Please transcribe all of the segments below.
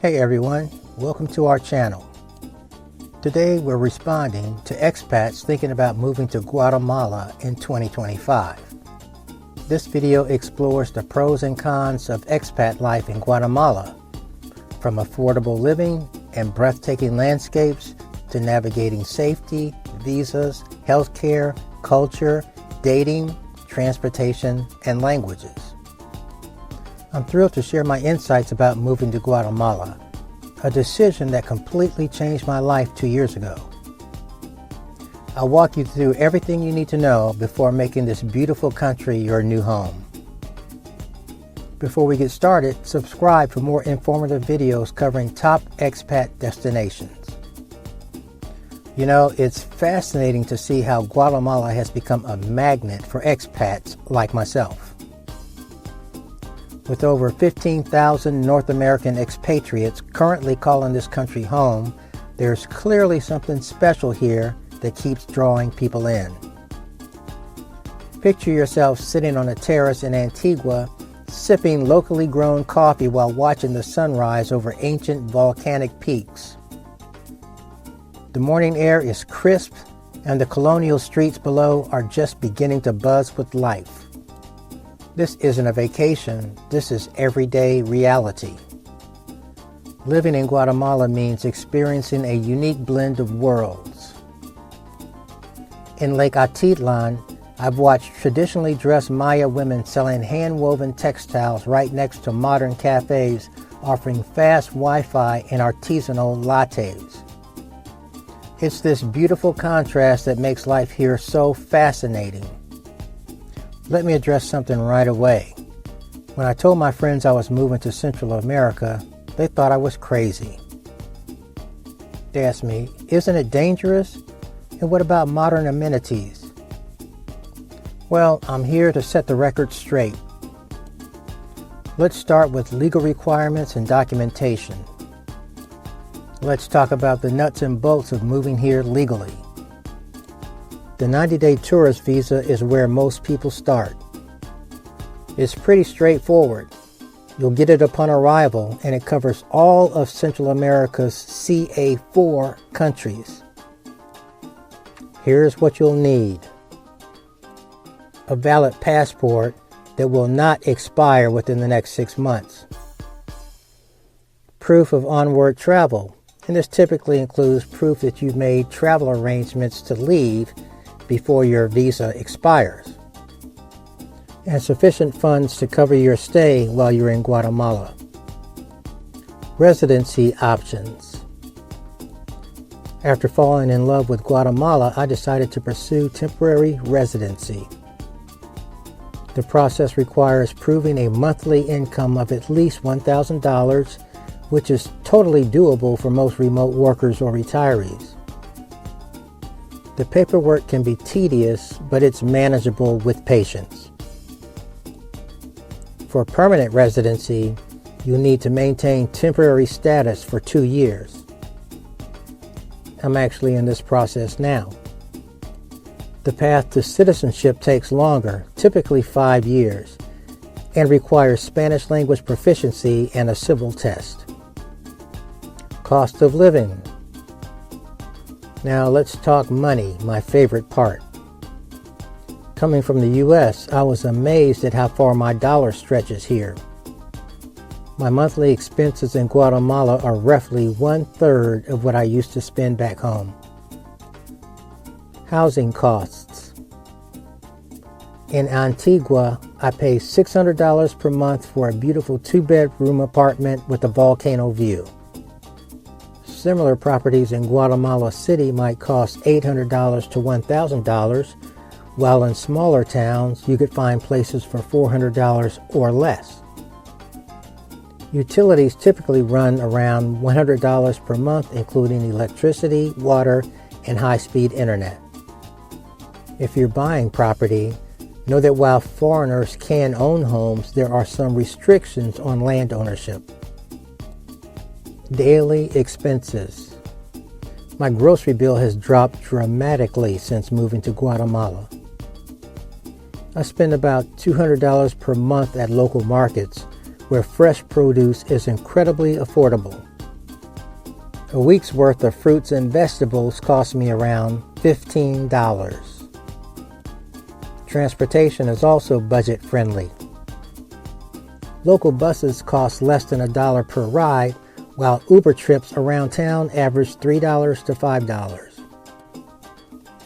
Hey everyone, welcome to our channel. Today we're responding to expats thinking about moving to Guatemala in 2025. This video explores the pros and cons of expat life in Guatemala, from affordable living and breathtaking landscapes to navigating safety, visas, healthcare, culture, dating, transportation, and languages. I'm thrilled to share my insights about moving to Guatemala, a decision that completely changed my life 2 years ago. I'll walk you through everything you need to know before making this beautiful country your new home. Before we get started, subscribe for more informative videos covering top expat destinations. You know, it's fascinating to see how Guatemala has become a magnet for expats like myself. With over 15,000 North American expatriates currently calling this country home, there's clearly something special here that keeps drawing people in. Picture yourself sitting on a terrace in Antigua, sipping locally grown coffee while watching the sunrise over ancient volcanic peaks. The morning air is crisp, and the colonial streets below are just beginning to buzz with life. This isn't a vacation, this is everyday reality. Living in Guatemala means experiencing a unique blend of worlds. In Lake Atitlan, I've watched traditionally dressed Maya women selling hand-woven textiles right next to modern cafes offering fast Wi-Fi and artisanal lattes. It's this beautiful contrast that makes life here so fascinating. Let me address something right away. When I told my friends I was moving to Central America, they thought I was crazy. They asked me, "Isn't it dangerous? And what about modern amenities?" Well, I'm here to set the record straight. Let's start with legal requirements and documentation. Let's talk about the nuts and bolts of moving here legally. The 90-day tourist visa is where most people start. It's pretty straightforward. You'll get it upon arrival, and it covers all of Central America's CA4 countries. Here's what you'll need: a valid passport that will not expire within the next 6 months, proof of onward travel, and this typically includes proof that you've made travel arrangements to leave before your visa expires, and sufficient funds to cover your stay while you're in Guatemala. Residency options. After falling in love with Guatemala, I decided to pursue temporary residency. The process requires proving a monthly income of at least $1,000, which is totally doable for most remote workers or retirees. The paperwork can be tedious, but it's manageable with patience. For permanent residency, you'll need to maintain temporary status for 2 years. I'm actually in this process now. The path to citizenship takes longer, typically 5 years, and requires Spanish language proficiency and a civil test. Cost of living. Now let's talk money, my favorite part. Coming from the US, I was amazed at how far my dollar stretches here. My monthly expenses in Guatemala are roughly 1/3 of what I used to spend back home. Housing costs. In Antigua, I pay $600 per month for a beautiful 2-bedroom apartment with a volcano view. Similar properties in Guatemala City might cost $800 to $1,000, while in smaller towns you could find places for $400 or less. Utilities typically run around $100 per month, including electricity, water, and high-speed internet. If you're buying property, know that while foreigners can own homes, there are some restrictions on land ownership. Daily expenses. My grocery bill has dropped dramatically since moving to Guatemala. I spend about $200 per month at local markets, where fresh produce is incredibly affordable. A week's worth of fruits and vegetables cost me around $15. Transportation is also budget friendly. Local buses cost less than $1 per ride, while Uber trips around town average $3 to $5.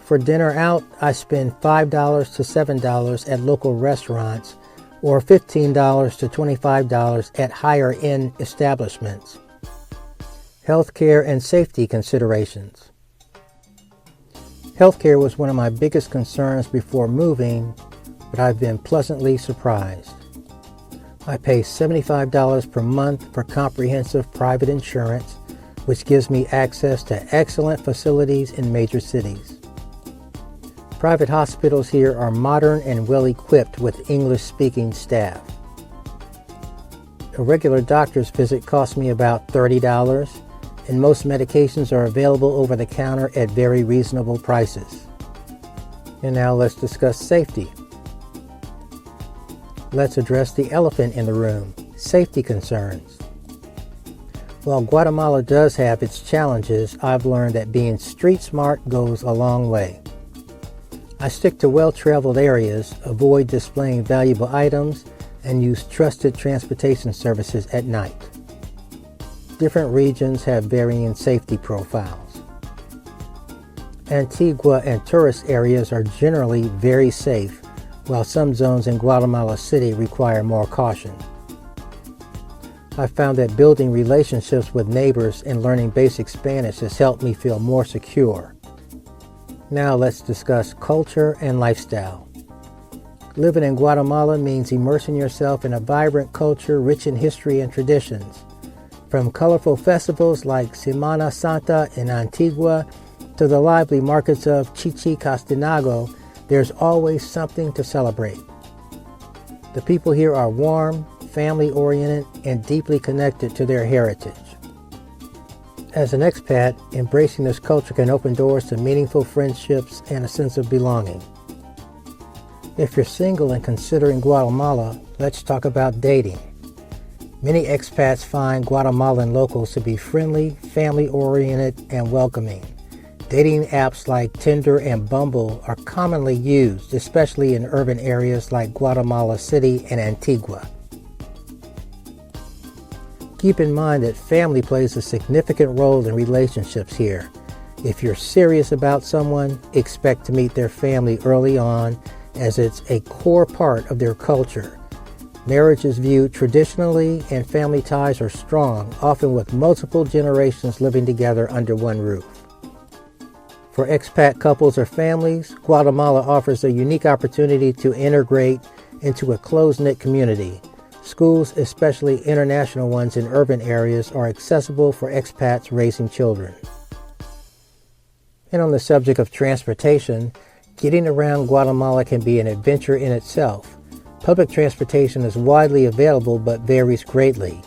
For dinner out, I spend $5 to $7 at local restaurants or $15 to $25 at higher-end establishments. Healthcare and safety considerations. Healthcare was one of my biggest concerns before moving, but I've been pleasantly surprised. I pay $75 per month for comprehensive private insurance, which gives me access to excellent facilities in major cities. Private hospitals here are modern and well-equipped with English-speaking staff. A regular doctor's visit costs me about $30, and most medications are available over the counter at very reasonable prices. And now let's discuss safety. Let's address the elephant in the room, safety concerns. While Guatemala does have its challenges, I've learned that being street smart goes a long way. I stick to well-traveled areas, avoid displaying valuable items, and use trusted transportation services at night. Different regions have varying safety profiles. Antigua and tourist areas are generally very safe, while some zones in Guatemala City require more caution. I found that building relationships with neighbors and learning basic Spanish has helped me feel more secure. Now let's discuss culture and lifestyle. Living in Guatemala means immersing yourself in a vibrant culture rich in history and traditions. From colorful festivals like Semana Santa in Antigua to the lively markets of Chichicastenango, there's always something to celebrate. The people here are warm, family-oriented, and deeply connected to their heritage. As an expat, embracing this culture can open doors to meaningful friendships and a sense of belonging. If you're single and considering Guatemala, let's talk about dating. Many expats find Guatemalan locals to be friendly, family-oriented, and welcoming. Dating apps like Tinder and Bumble are commonly used, especially in urban areas like Guatemala City and Antigua. Keep in mind that family plays a significant role in relationships here. If you're serious about someone, expect to meet their family early on, as it's a core part of their culture. Marriage is viewed traditionally, and family ties are strong, often with multiple generations living together under one roof. For expat couples or families, Guatemala offers a unique opportunity to integrate into a close-knit community. Schools, especially international ones in urban areas, are accessible for expats raising children. And on the subject of transportation, getting around Guatemala can be an adventure in itself. Public transportation is widely available but varies greatly.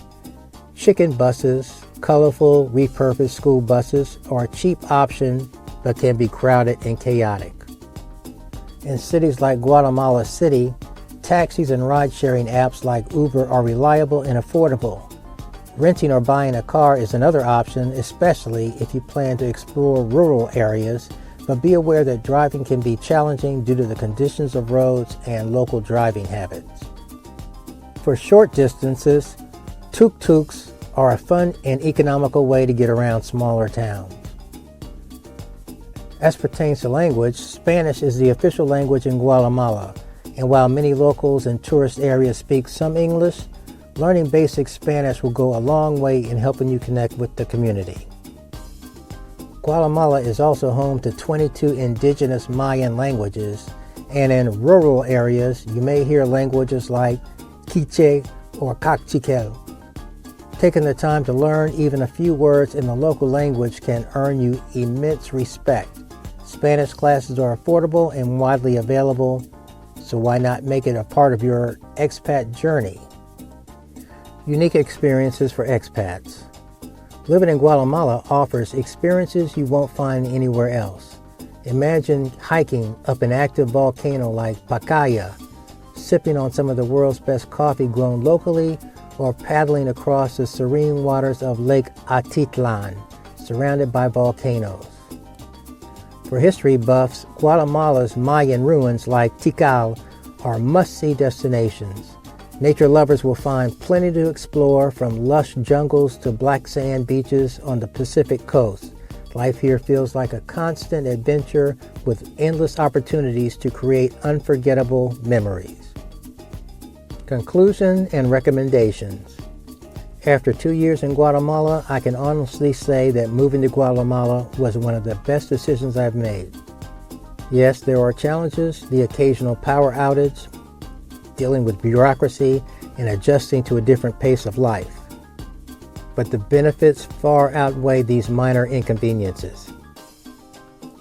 Chicken buses, colorful, repurposed school buses are a cheap option but can be crowded and chaotic. In cities like Guatemala City, taxis and ride-sharing apps like Uber are reliable and affordable. Renting or buying a car is another option, especially if you plan to explore rural areas, but be aware that driving can be challenging due to the conditions of roads and local driving habits. For short distances, tuk-tuks are a fun and economical way to get around smaller towns. As pertains to language, Spanish is the official language in Guatemala, and while many locals in tourist areas speak some English, learning basic Spanish will go a long way in helping you connect with the community. Guatemala is also home to 22 indigenous Mayan languages, and in rural areas you may hear languages like Quiche or Cachiquel. Taking the time to learn even a few words in the local language can earn you immense respect. Spanish classes are affordable and widely available, so why not make it a part of your expat journey? Unique experiences for expats. Living in Guatemala offers experiences you won't find anywhere else. Imagine hiking up an active volcano like Pacaya, sipping on some of the world's best coffee grown locally, or paddling across the serene waters of Lake Atitlan, surrounded by volcanoes. For history buffs, Guatemala's Mayan ruins like Tikal are must-see destinations. Nature lovers will find plenty to explore, from lush jungles to black sand beaches on the Pacific coast. Life here feels like a constant adventure with endless opportunities to create unforgettable memories. Conclusion and recommendations. After 2 years in Guatemala, I can honestly say that moving to Guatemala was one of the best decisions I've made. Yes, there are challenges, the occasional power outage, dealing with bureaucracy, and adjusting to a different pace of life. But the benefits far outweigh these minor inconveniences.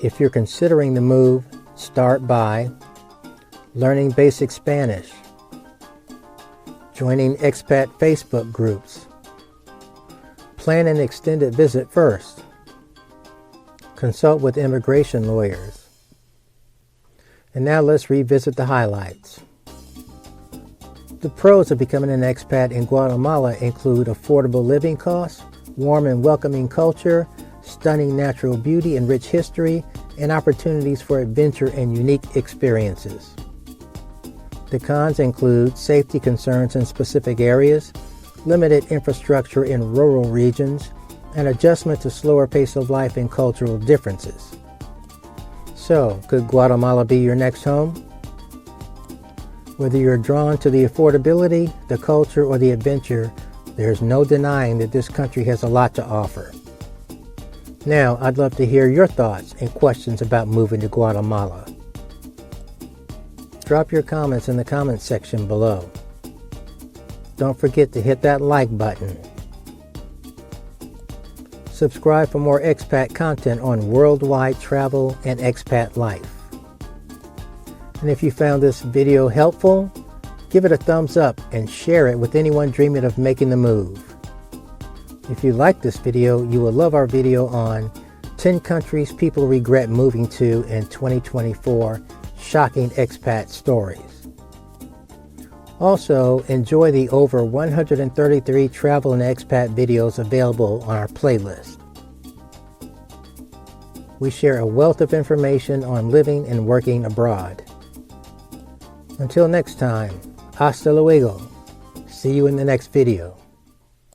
If you're considering the move, start by learning basic Spanish, joining expat Facebook groups, plan an extended visit first, consult with immigration lawyers. And now let's revisit the highlights. The pros of becoming an expat in Guatemala include affordable living costs, warm and welcoming culture, stunning natural beauty and rich history, and opportunities for adventure and unique experiences. The cons include safety concerns in specific areas, limited infrastructure in rural regions, and adjustment to slower pace of life and cultural differences. So, could Guatemala be your next home? Whether you're drawn to the affordability, the culture, or the adventure, there's no denying that this country has a lot to offer. Now, I'd love to hear your thoughts and questions about moving to Guatemala. Drop your comments in the comments section below. Don't forget to hit that like button. Subscribe for more expat content on worldwide travel and expat life. And if you found this video helpful, give it a thumbs up and share it with anyone dreaming of making the move. If you like this video, you will love our video on 10 countries people regret moving to in 2024, shocking expat stories. Also, enjoy the over 133 travel and expat videos available on our playlist. We share a wealth of information on living and working abroad. Until next time, hasta luego. See you in the next video.